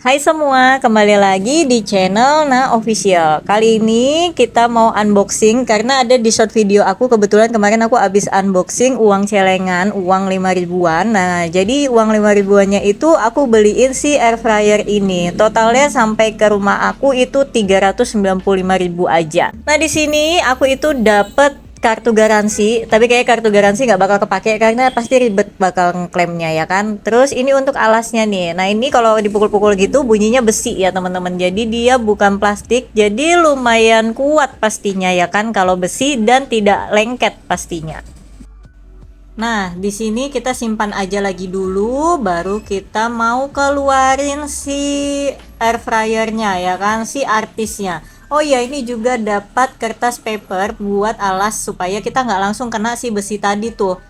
Hai semua, kembali lagi di channel Nah Official. Kali ini kita mau unboxing karena ada di short video aku. Kebetulan kemarin aku habis unboxing uang celengan, uang 5 ribuan. Nah, jadi uang 5 ribuannya itu aku beliin si air fryer ini. Totalnya sampai ke rumah aku itu 395.000 aja. Nah, di sini aku itu dapet kartu garansi, tapi kayak kartu garansi nggak bakal kepake karena pasti ribet bakal ngeklaimnya ya kan. Terus ini untuk alasnya nih. Nah, ini kalau dipukul-pukul gitu bunyinya besi ya teman-teman. Jadi dia bukan plastik, jadi lumayan kuat pastinya ya kan kalau besi dan tidak lengket pastinya. Nah, di sini kita simpan aja lagi dulu, baru kita mau keluarin si air fryernya ya kan, si artisnya. Oh iya, ini juga dapat kertas paper buat alas supaya kita nggak langsung kena si besi tadi tuh.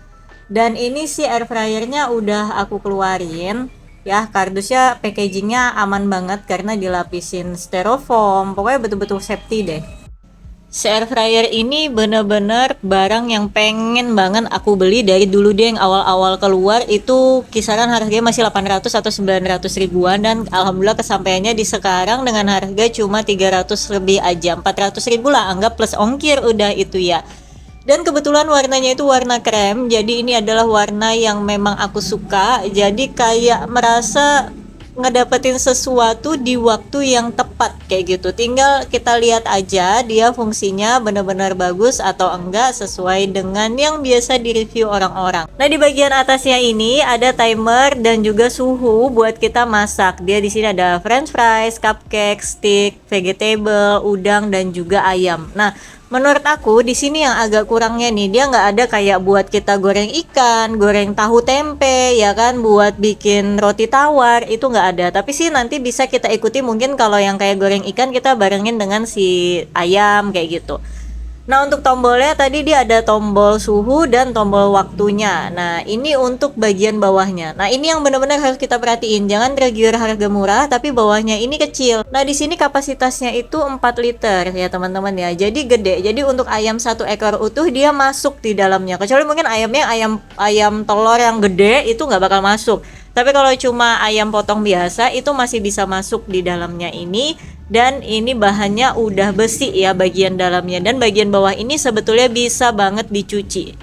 Dan ini si air fryernya udah aku keluarin. Ya, kardusnya packagingnya aman banget karena dilapisin styrofoam. Pokoknya betul-betul safety deh. Si air fryer ini bener-bener barang yang pengen banget aku beli dari dulu deh, yang awal-awal keluar itu kisaran harganya masih 800 atau 900 ribuan, dan alhamdulillah kesampaiannya di sekarang dengan harga cuma 300 lebih aja, 400 ribu lah anggap plus ongkir udah itu ya. Dan kebetulan warnanya itu warna krem, jadi ini adalah warna yang memang aku suka, jadi kayak merasa ngedapetin sesuatu di waktu yang tepat kayak gitu. Tinggal kita lihat aja dia fungsinya benar-benar bagus atau enggak sesuai dengan yang biasa di review orang-orang. Nah, di bagian atasnya ini ada timer dan juga suhu buat kita masak. Dia di sini ada french fries, cupcake, stick, vegetable, udang dan juga ayam. Nah, menurut aku di sini yang agak kurangnya nih, dia nggak ada kayak buat kita goreng ikan, goreng tahu tempe, ya kan, buat bikin roti tawar itu nggak ada. Tapi sih nanti bisa kita ikuti mungkin kalau yang kayak goreng ikan kita barengin dengan si ayam kayak gitu. Nah, untuk tombolnya tadi dia ada tombol suhu dan tombol waktunya. Nah, ini untuk bagian bawahnya. Nah, ini yang benar-benar harus kita perhatiin. Jangan tergiur harga murah tapi bawahnya ini kecil. Nah, di sini kapasitasnya itu 4 liter ya, teman-teman ya. Jadi gede. Jadi untuk ayam satu ekor utuh dia masuk di dalamnya. Kecuali mungkin ayamnya ayam telur yang gede itu nggak bakal masuk. Tapi kalau cuma ayam potong biasa itu masih bisa masuk di dalamnya ini. Dan ini bahannya udah besi ya bagian dalamnya, dan bagian bawah ini sebetulnya bisa banget dicuci.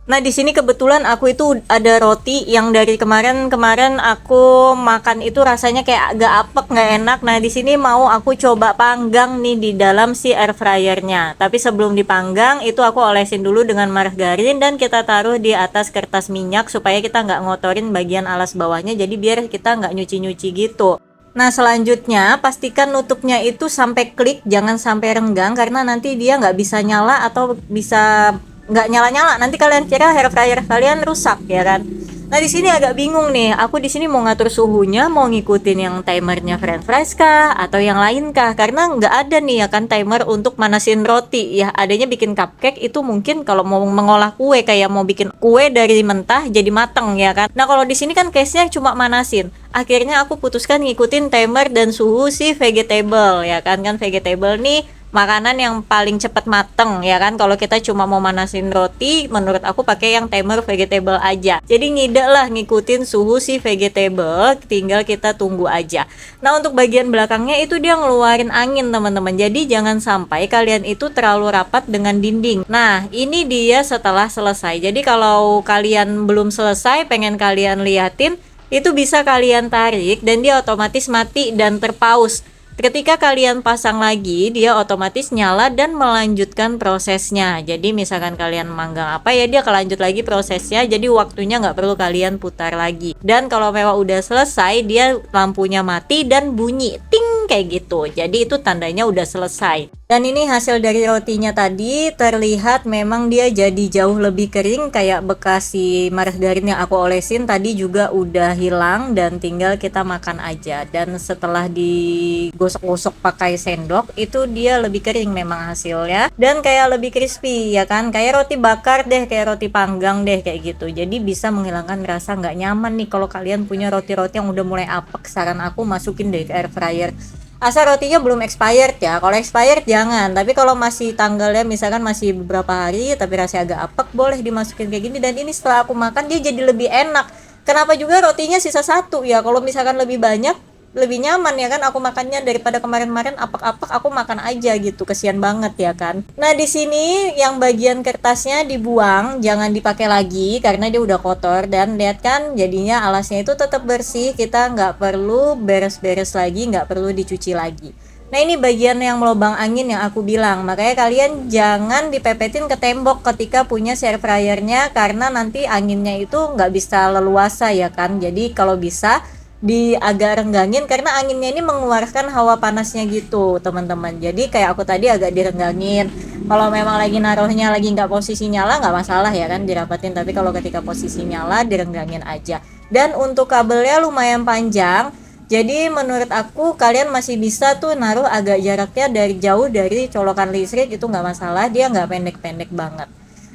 Nah, di sini kebetulan aku itu ada roti yang dari kemarin aku makan itu rasanya kayak agak apek, nggak enak. Nah, di sini mau aku coba panggang nih di dalam si air fryernya. Tapi sebelum dipanggang itu aku olesin dulu dengan margarin dan kita taruh di atas kertas minyak supaya kita nggak ngotorin bagian alas bawahnya. Jadi biar kita nggak nyuci-nyuci gitu. Nah, selanjutnya pastikan nutupnya itu sampai klik, jangan sampai renggang karena nanti dia nggak bisa nyala atau bisa nggak nyala-nyala. Nanti kalian kira air fryer kalian rusak ya kan. Nah, di sini agak bingung nih. Aku di sini mau ngatur suhunya, mau ngikutin yang timernya french fries kah atau yang lain kah? Karena nggak ada nih ya kan timer untuk manasin roti. Ya, adanya bikin cupcake itu mungkin kalau mau mengolah kue, kayak mau bikin kue dari mentah jadi mateng ya kan. Nah, kalau di sini kan case-nya cuma manasin. Akhirnya aku putuskan ngikutin timer dan suhu si vegetable ya kan. Kan vegetable nih makanan yang paling cepat mateng ya kan. Kalau kita cuma mau manasin roti, menurut aku pakai yang timer vegetable aja. Jadi ngide lah ngikutin suhu si vegetable, tinggal kita tunggu aja. Nah, untuk bagian belakangnya itu dia ngeluarin angin teman-teman. Jadi jangan sampai kalian itu terlalu rapat dengan dinding. Nah, ini dia setelah selesai. Jadi kalau kalian belum selesai, pengen kalian liatin, itu bisa kalian tarik dan dia otomatis mati dan terpause. Ketika kalian pasang lagi, dia otomatis nyala dan melanjutkan prosesnya. Jadi misalkan kalian manggang apa ya, dia kelanjut lagi prosesnya. Jadi waktunya nggak perlu kalian putar lagi. Dan kalau memang udah selesai, dia lampunya mati dan bunyi ting kayak gitu. Jadi itu tandanya udah selesai. Dan ini hasil dari rotinya tadi, terlihat memang dia jadi jauh lebih kering, kayak bekas si margarin yang aku olesin tadi juga udah hilang dan tinggal kita makan aja. Dan setelah digosok-gosok pakai sendok itu dia lebih kering memang hasilnya, dan kayak lebih crispy ya kan, kayak roti bakar deh, kayak roti panggang deh kayak gitu. Jadi bisa menghilangkan rasa nggak nyaman nih kalau kalian punya roti-roti yang udah mulai apek. Saran aku masukin deh ke air fryer. Asal rotinya belum expired ya. Kalau expired jangan. Tapi kalau masih tanggalnya misalkan masih beberapa hari tapi rasanya agak apek, boleh dimasukin kayak gini. Dan ini setelah aku makan dia jadi lebih enak. Kenapa juga rotinya sisa satu ya? Kalau misalkan lebih banyak lebih nyaman ya kan aku makannya, daripada kemarin-kemarin apek-apek aku makan aja gitu, kesian banget ya kan. Nah di sini yang bagian kertasnya dibuang, jangan dipakai lagi karena dia udah kotor, dan lihat kan jadinya alasnya itu tetap bersih, kita nggak perlu beres-beres lagi, nggak perlu dicuci lagi. Nah ini bagian yang melubang angin yang aku bilang, makanya kalian jangan dipepetin ke tembok ketika punya air fryernya, karena nanti anginnya itu nggak bisa leluasa ya kan. Jadi kalau bisa di agak renggangin, karena anginnya ini mengeluarkan hawa panasnya gitu teman-teman. Jadi kayak aku tadi agak direnggangin. Kalau memang lagi naruhnya lagi nggak posisi nyala nggak masalah ya kan dirapatin, tapi kalau ketika posisi nyala direnggangin aja. Dan untuk kabelnya lumayan panjang, jadi menurut aku kalian masih bisa tuh naruh agak jaraknya dari jauh dari colokan listrik, itu nggak masalah, dia nggak pendek-pendek banget.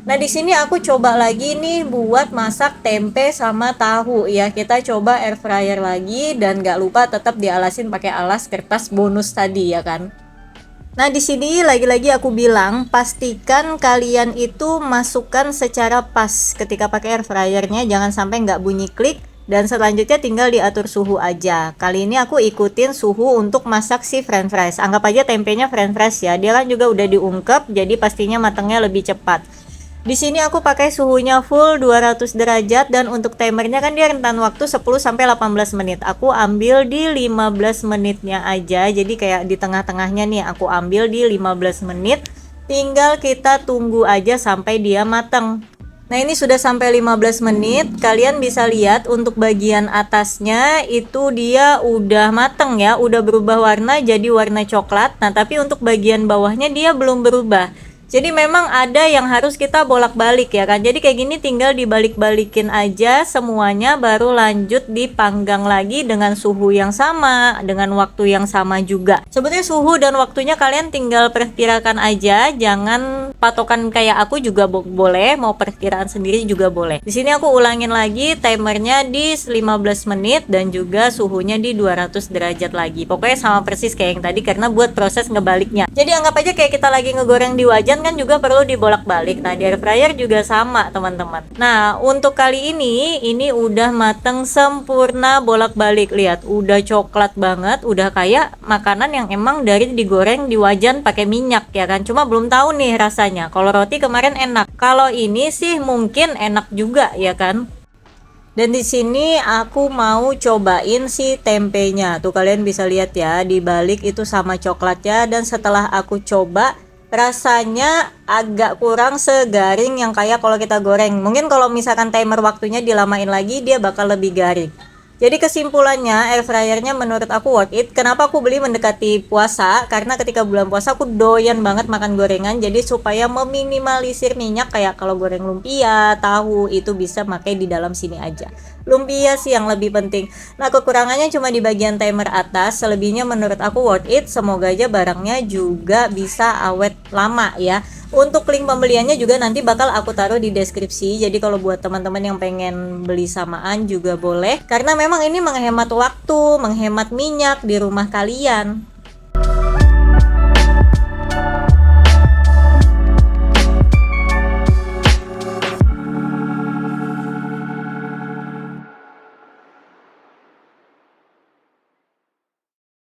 Nah di sini aku coba lagi nih buat masak tempe sama tahu ya. Kita coba air fryer lagi, dan nggak lupa tetap dialasin pakai alas kertas bonus tadi ya kan. Nah di sini lagi-lagi aku bilang pastikan kalian itu masukkan secara pas ketika pakai air fryernya, jangan sampai nggak bunyi klik. Dan selanjutnya tinggal diatur suhu aja. Kali ini aku ikutin suhu untuk masak si french fries. Anggap aja tempenya french fries ya. Dia kan juga udah diungkep, jadi pastinya matangnya lebih cepat. Di sini aku pakai suhunya full 200 derajat, dan untuk timernya kan dia rentan waktu 10 sampai 18 menit. Aku ambil di 15 menitnya aja. Jadi kayak di tengah-tengahnya nih aku ambil di 15 menit. Tinggal kita tunggu aja sampai dia matang. Nah ini sudah sampai 15 menit, kalian bisa lihat untuk bagian atasnya itu dia udah mateng ya, udah berubah warna jadi warna coklat. Nah tapi untuk bagian bawahnya dia belum berubah. Jadi memang ada yang harus kita bolak-balik ya kan. Jadi kayak gini tinggal dibalik-balikin aja semuanya, baru lanjut dipanggang lagi dengan suhu yang sama, dengan waktu yang sama juga. Sebetulnya suhu dan waktunya kalian tinggal perkirakan aja, jangan patokan kayak aku juga boleh, mau perkiraan sendiri juga boleh. Di sini aku ulangin lagi timernya di 15 menit dan juga suhunya di 200 derajat lagi. Pokoknya sama persis kayak yang tadi karena buat proses ngebaliknya. Jadi anggap aja kayak kita lagi ngegoreng di wajan kan juga perlu dibolak-balik. Nah di air fryer juga sama teman-teman. Nah untuk kali ini udah mateng sempurna bolak-balik. Lihat udah coklat banget, udah kayak makanan yang emang dari digoreng di wajan pakai minyak ya kan. Cuma belum tahu nih rasanya. Kalau roti kemarin enak, kalau ini sih mungkin enak juga ya kan. Dan di sini aku mau cobain si tempenya. Tuh kalian bisa lihat ya, di balik itu sama coklatnya, dan setelah aku coba rasanya agak kurang segaring yang kayak kalau kita goreng. Mungkin kalau misalkan timer waktunya dilamain lagi dia bakal lebih garing. Jadi kesimpulannya air fryernya menurut aku worth it. Kenapa aku beli mendekati puasa? Karena ketika bulan puasa aku doyan banget makan gorengan. Jadi supaya meminimalisir minyak, kayak kalau goreng lumpia, tahu itu bisa pakai di dalam sini aja. Lumpia sih yang lebih penting. Nah kekurangannya cuma di bagian timer atas. Selebihnya menurut aku worth it. Semoga aja barangnya juga bisa awet lama ya. Untuk link pembeliannya juga nanti bakal aku taruh di deskripsi. Jadi kalau buat teman-teman yang pengen beli samaan juga boleh. Karena memang ini menghemat waktu, menghemat minyak di rumah kalian.